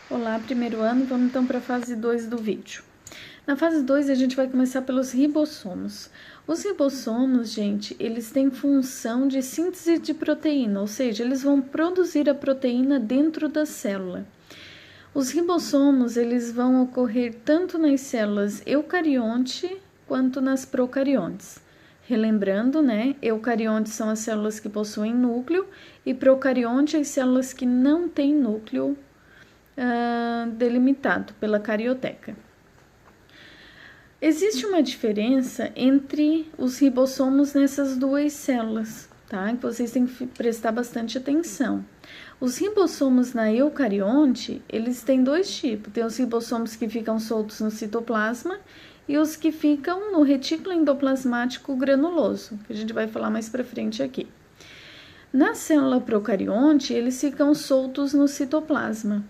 Olá, primeiro ano, vamos então para a fase 2 do vídeo. Na fase 2, a gente vai começar pelos ribossomos. Os ribossomos, gente, eles têm função de síntese de proteína, ou seja, eles vão produzir a proteína dentro da célula. Os ribossomos, eles vão ocorrer tanto nas células eucarionte quanto nas procariontes. Relembrando, né, eucariontes são as células que possuem núcleo e procarionte as células que não têm núcleo delimitado pela carioteca. Existe uma diferença entre os ribossomos nessas duas células, tá? Que vocês têm que prestar bastante atenção. Os ribossomos na eucarionte, eles têm dois tipos. Tem os ribossomos que ficam soltos no citoplasma e os que ficam no retículo endoplasmático granuloso, que a gente vai falar mais para frente aqui. Na célula procarionte, eles ficam soltos no citoplasma.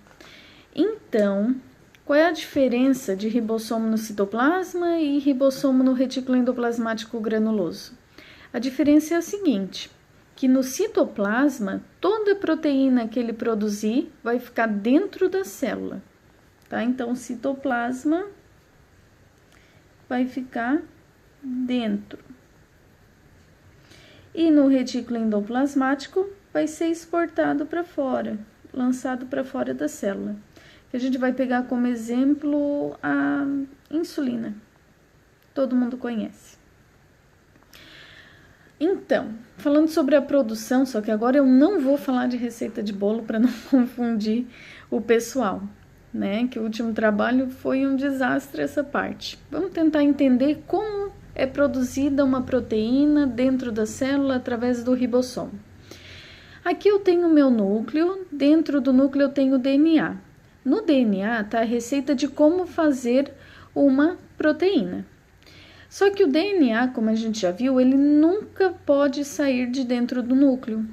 Então, qual é a diferença de ribossomo no citoplasma e ribossomo no retículo endoplasmático granuloso? A diferença é a seguinte, que no citoplasma, toda a proteína que ele produzir vai ficar dentro da célula, tá? Então, o citoplasma vai ficar dentro. E no retículo endoplasmático, vai ser exportado para fora, lançado para fora da célula. A gente vai pegar como exemplo a insulina. Todo mundo conhece. Então, falando sobre a produção, só que agora eu não vou falar de receita de bolo para não confundir o pessoal, né? Que o último trabalho foi um desastre essa parte. Vamos tentar entender como é produzida uma proteína dentro da célula através do ribossomo. Aqui eu tenho o meu núcleo, dentro do núcleo eu tenho o DNA. No DNA está a receita de como fazer uma proteína. Só que o DNA, como a gente já viu, ele nunca pode sair de dentro do núcleo.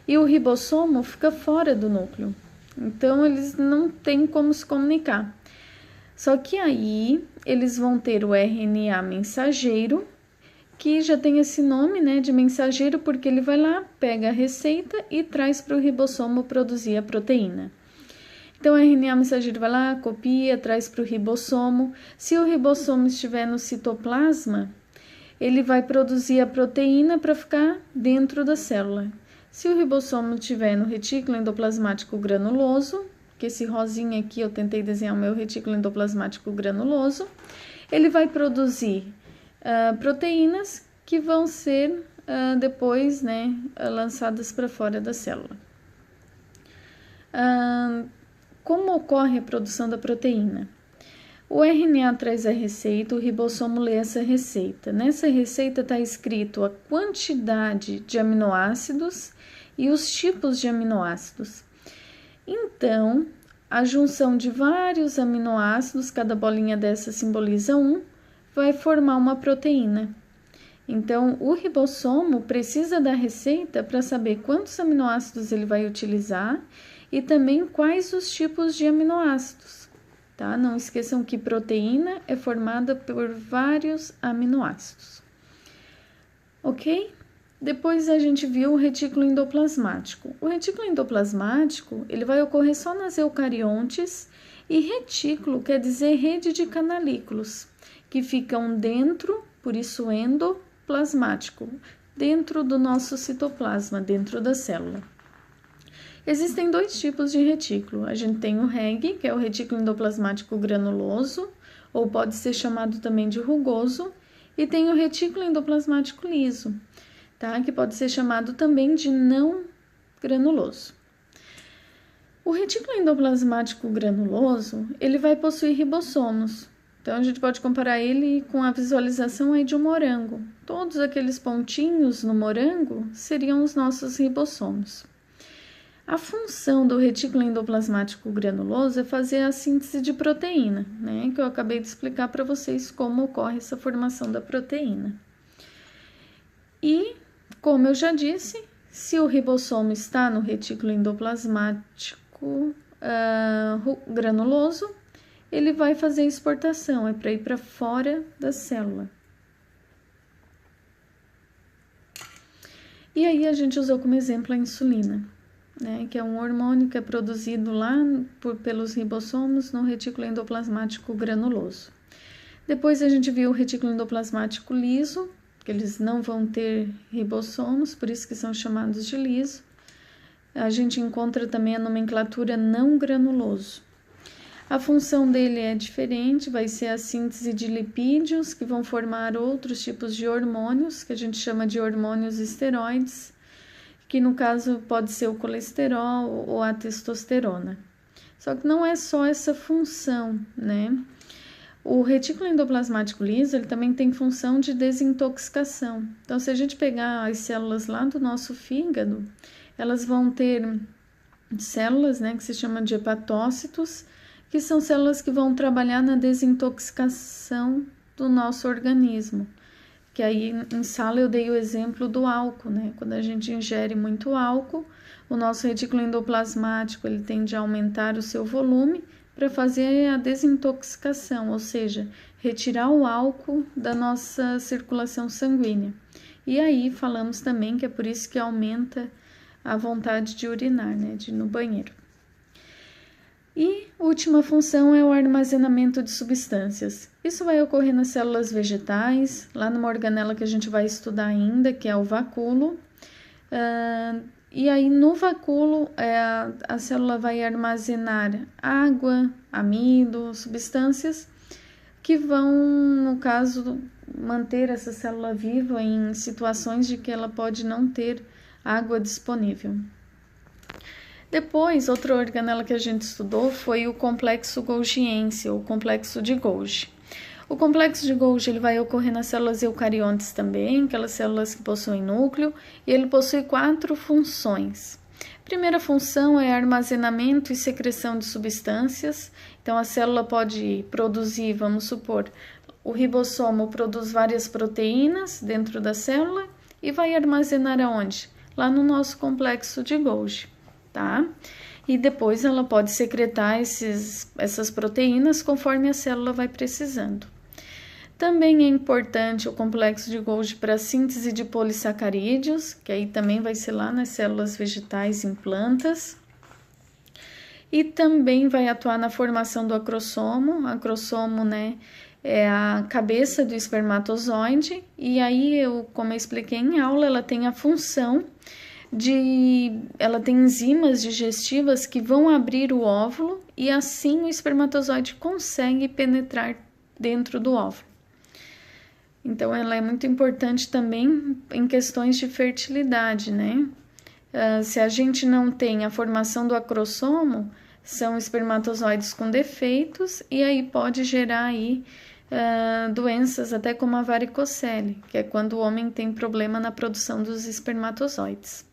E o ribossomo fica fora do núcleo. Então, eles não têm como se comunicar. Só que aí, eles vão ter o RNA mensageiro, que já tem esse nome, né, de mensageiro, porque ele vai lá, pega a receita e traz para o ribossomo produzir a proteína. Então, o RNA mensageiro vai lá, copia, traz para o ribossomo. Se o ribossomo estiver no citoplasma, ele vai produzir a proteína para ficar dentro da célula. Se o ribossomo estiver no retículo endoplasmático granuloso, que esse rosinha aqui eu tentei desenhar o meu retículo endoplasmático granuloso, ele vai produzir proteínas que vão ser depois, né, lançadas para fora da célula. Como ocorre a produção da proteína? O RNA traz a receita, o ribossomo lê essa receita. Nessa receita está escrito a quantidade de aminoácidos e os tipos de aminoácidos. Então, a junção de vários aminoácidos, cada bolinha dessa simboliza um, vai formar uma proteína. Então, o ribossomo precisa da receita para saber quantos aminoácidos ele vai utilizar e também quais os tipos de aminoácidos, tá? Não esqueçam que proteína é formada por vários aminoácidos, ok? Depois a gente viu o retículo endoplasmático. O retículo endoplasmático, ele vai ocorrer só nas eucariontes e retículo quer dizer rede de canalículos, que ficam dentro, por isso endoplasmático, dentro do nosso citoplasma, dentro da célula. Existem dois tipos de retículo. A gente tem o REG, que é o retículo endoplasmático granuloso, ou pode ser chamado também de rugoso, e tem o retículo endoplasmático liso, tá? Que pode ser chamado também de não granuloso. O retículo endoplasmático granuloso, ele vai possuir ribossomos. Então, a gente pode comparar ele com a visualização aí de um morango. Todos aqueles pontinhos no morango seriam os nossos ribossomos. A função do retículo endoplasmático granuloso é fazer a síntese de proteína, né? Que eu acabei de explicar para vocês como ocorre essa formação da proteína. E, como eu já disse, se o ribossomo está no retículo endoplasmático granuloso, ele vai fazer a exportação, é para ir para fora da célula. E aí a gente usou como exemplo a insulina. né, que é um hormônio que é produzido lá pelos ribossomos no retículo endoplasmático granuloso. Depois a gente viu o retículo endoplasmático liso, que eles não vão ter ribossomos, por isso que são chamados de liso. A gente encontra também a nomenclatura não granuloso. A função dele é diferente, vai ser a síntese de lipídios, que vão formar outros tipos de hormônios, que a gente chama de hormônios esteroides, que no caso pode ser o colesterol ou a testosterona. Só que não é só essa função, né? O retículo endoplasmático liso, ele também tem função de desintoxicação. Então, se a gente pegar as células lá do nosso fígado, elas vão ter células, né, que se chamam de hepatócitos, que são células que vão trabalhar na desintoxicação do nosso organismo. Que aí em sala eu dei o exemplo do álcool, né? Quando a gente ingere muito álcool, o nosso retículo endoplasmático ele tende a aumentar o seu volume para fazer a desintoxicação, ou seja, retirar o álcool da nossa circulação sanguínea. E aí falamos também que é por isso que aumenta a vontade de urinar, né? De ir no banheiro. E a última função é o armazenamento de substâncias. Isso vai ocorrer nas células vegetais, lá numa organela que a gente vai estudar ainda, que é o vacúolo. E aí no vacúolo a célula vai armazenar água, amido, substâncias que vão, no caso, manter essa célula viva em situações de que ela pode não ter água disponível. Depois, outra organela que a gente estudou foi o complexo golgiense, ou complexo de Golgi. O complexo de Golgi ele vai ocorrer nas células eucariontes também, aquelas células que possuem núcleo, e ele possui 4 funções. A primeira função é armazenamento e secreção de substâncias. Então, a célula pode produzir, vamos supor, o ribossomo produz várias proteínas dentro da célula e vai armazenar aonde? Lá no nosso complexo de Golgi. Tá? E depois ela pode secretar essas proteínas conforme a célula vai precisando. Também é importante o complexo de Golgi para a síntese de polissacarídeos, que aí também vai ser lá nas células vegetais em plantas. E também vai atuar na formação do acrossomo. O acrossomo, né, é a cabeça do espermatozoide. E aí, como eu expliquei em aula, ela tem a função ela tem enzimas digestivas que vão abrir o óvulo e assim o espermatozoide consegue penetrar dentro do óvulo. Então, ela é muito importante também em questões de fertilidade, né? Se a gente não tem a formação do acrossomo, são espermatozoides com defeitos e aí pode gerar aí doenças até como a varicocele, que é quando o homem tem problema na produção dos espermatozoides.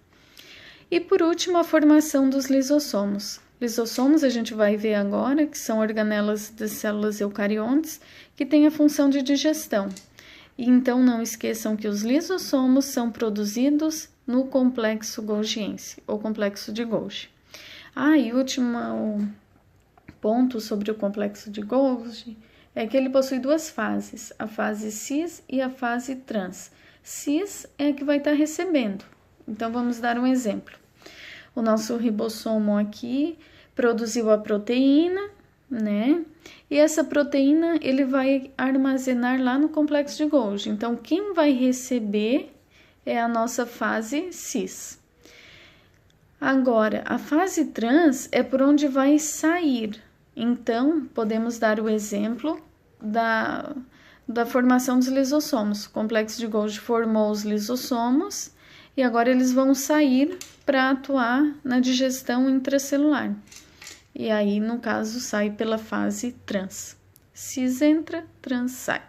E por último, a formação dos lisossomos. Lisossomos a gente vai ver agora, que são organelas das células eucariontes, que têm a função de digestão. E então não esqueçam que os lisossomos são produzidos no complexo golgiense, ou complexo de Golgi. E último ponto sobre o complexo de Golgi é que ele possui 2 fases, a fase cis e a fase trans. Cis é a que vai estar recebendo. Então, vamos dar um exemplo. O nosso ribossomo aqui produziu a proteína, né? E essa proteína ele vai armazenar lá no complexo de Golgi. Então, quem vai receber é a nossa fase cis. Agora, a fase trans é por onde vai sair. Então, podemos dar o exemplo da formação dos lisossomos. O complexo de Golgi formou os lisossomos e agora eles vão sair para atuar na digestão intracelular. E aí, no caso, sai pela fase trans. Cis entra, trans sai.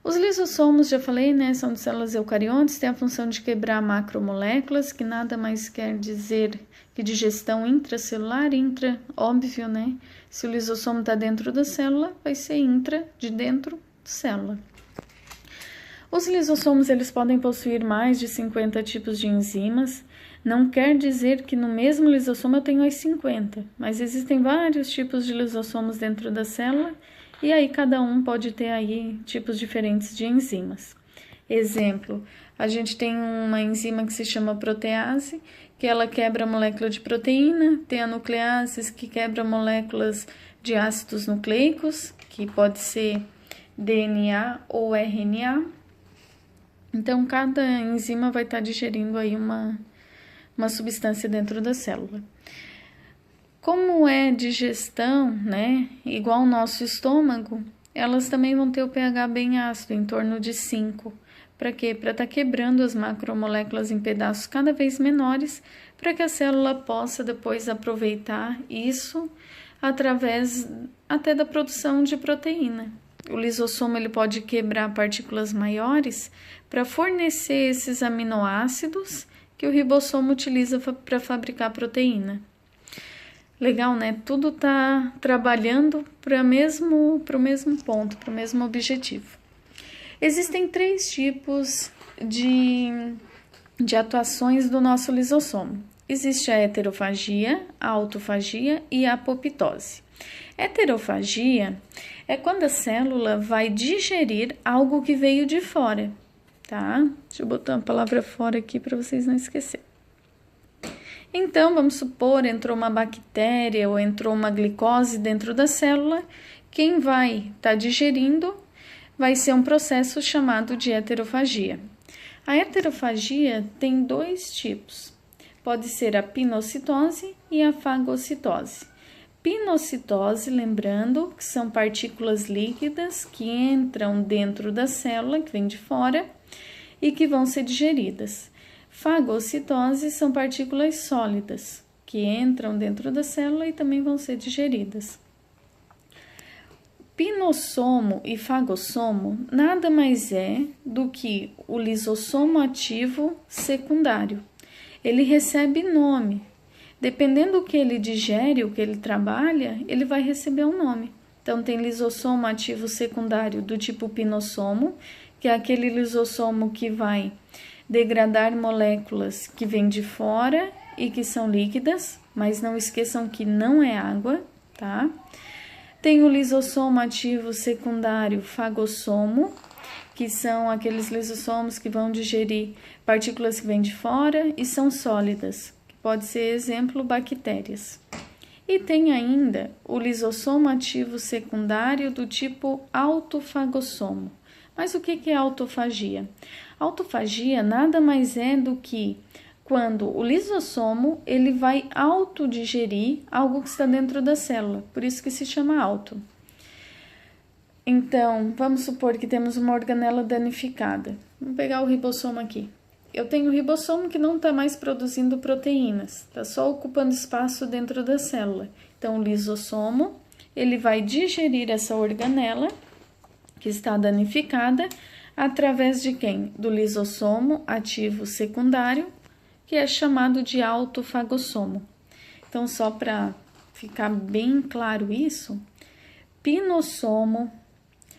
Os lisossomos, já falei, né, são de células eucariontes, têm a função de quebrar macromoléculas, que nada mais quer dizer que digestão intracelular, óbvio, né? Se o lisossomo está dentro da célula, vai ser intra, de dentro da célula. Os lisossomos, eles podem possuir mais de 50 tipos de enzimas. Não quer dizer que no mesmo lisossomo eu tenho as 50, mas existem vários tipos de lisossomos dentro da célula e aí cada um pode ter aí tipos diferentes de enzimas. Exemplo, a gente tem uma enzima que se chama protease, que ela quebra a molécula de proteína, tem a nuclease, que quebra moléculas de ácidos nucleicos, que pode ser DNA ou RNA. Então, cada enzima vai estar digerindo aí uma substância dentro da célula. Como é digestão, né, igual o nosso estômago, elas também vão ter o pH bem ácido, em torno de 5. Para quê? Para estar quebrando as macromoléculas em pedaços cada vez menores, para que a célula possa depois aproveitar isso através até da produção de proteína. O lisossomo ele pode quebrar partículas maiores para fornecer esses aminoácidos que o ribossomo utiliza para fabricar proteína. Legal, né? Tudo está trabalhando para o mesmo ponto, para o mesmo objetivo. Existem 3 tipos de atuações do nosso lisossomo. Existe a heterofagia, a autofagia e a apoptose. Heterofagia é quando a célula vai digerir algo que veio de fora, tá? Deixa eu botar uma palavra fora aqui para vocês não esquecerem. Então, vamos supor, entrou uma bactéria ou entrou uma glicose dentro da célula, quem vai estar digerindo vai ser um processo chamado de heterofagia. A heterofagia tem 2 tipos, pode ser a pinocitose e a fagocitose. Pinocitose, lembrando que são partículas líquidas que entram dentro da célula, que vem de fora, e que vão ser digeridas. Fagocitose são partículas sólidas, que entram dentro da célula e também vão ser digeridas. Pinossomo e fagossomo nada mais é do que o lisossomo ativo secundário. Ele recebe nome. Dependendo do que ele digere, o que ele trabalha, ele vai receber um nome. Então, tem lisossomo ativo secundário do tipo pinossomo, que é aquele lisossomo que vai degradar moléculas que vêm de fora e que são líquidas, mas não esqueçam que não é água, tá? Tem o lisossomo ativo secundário fagossomo, que são aqueles lisossomos que vão digerir partículas que vêm de fora e são sólidas, que pode ser, exemplo, bactérias. E tem ainda o lisossomo ativo secundário do tipo autofagossomo. Mas o que é autofagia? Autofagia nada mais é do que quando o lisossomo ele vai autodigerir algo que está dentro da célula, por isso que se chama auto. Então, vamos supor que temos uma organela danificada. Vamos pegar o ribossomo aqui. Eu tenho o ribossomo que não está mais produzindo proteínas, está só ocupando espaço dentro da célula. Então, o lisossomo ele vai digerir essa organela que está danificada, através de quem? Do lisossomo ativo secundário, que é chamado de autofagossomo. Então, só para ficar bem claro isso, pinossomo,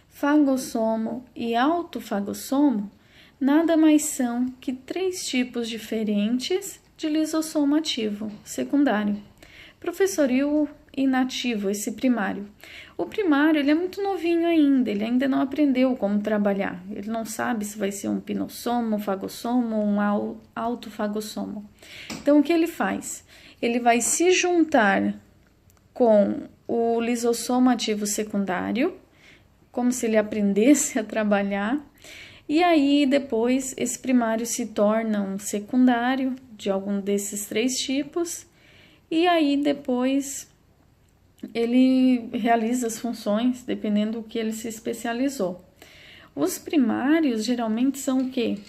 fagossomo e autofagossomo nada mais são que 3 tipos diferentes de lisossomo ativo secundário. Professor, e o inativo, esse primário? O primário, ele é muito novinho ainda, ele ainda não aprendeu como trabalhar. Ele não sabe se vai ser um pinossomo, um fagossomo ou um autofagossomo. Então, o que ele faz? Ele vai se juntar com o lisossomo ativo secundário, como se ele aprendesse a trabalhar, e aí depois esse primário se torna um secundário de algum desses 3 tipos, e aí depois ele realiza as funções dependendo do que ele se especializou. Os primários geralmente são o quê?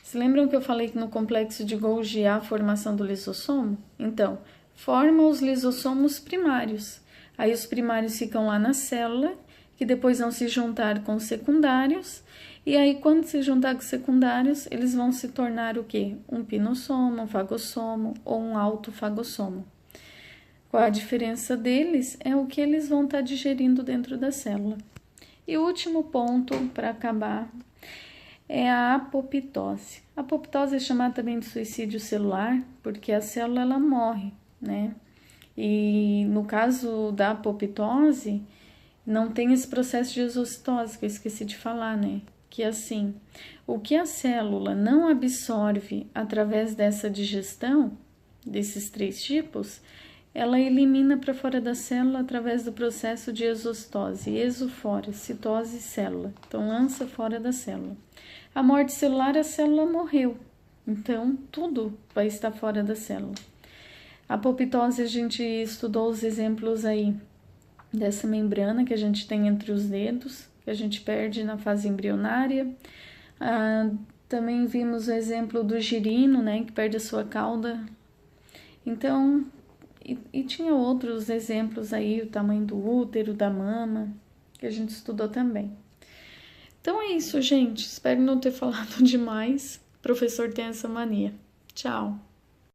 Se lembram que eu falei que no complexo de Golgi há a formação do lisossomo? Então, formam os lisossomos primários. Aí os primários ficam lá na célula, que depois vão se juntar com os secundários, e aí quando se juntar com os secundários, eles vão se tornar o quê? Um pinossomo, um fagossomo ou um autofagossomo. Qual a diferença deles? É o que eles vão estar digerindo dentro da célula. E o último ponto, para acabar, é a apoptose. A apoptose é chamada também de suicídio celular, porque a célula ela morre, né? E no caso da apoptose, não tem esse processo de exocitose, que eu esqueci de falar, né? que assim, o que a célula não absorve através dessa digestão, desses 3 tipos, ela elimina para fora da célula através do processo de exostose, exofora, citose célula. Então, lança fora da célula. A morte celular, a célula morreu. Então, tudo vai estar fora da célula. A apoptose, a gente estudou os exemplos aí dessa membrana que a gente tem entre os dedos, que a gente perde na fase embrionária. Também vimos o exemplo do girino, né, que perde a sua cauda. Então, e tinha outros exemplos aí, o tamanho do útero, da mama, que a gente estudou também. Então é isso, gente. Espero não ter falado demais. O professor tem essa mania. Tchau!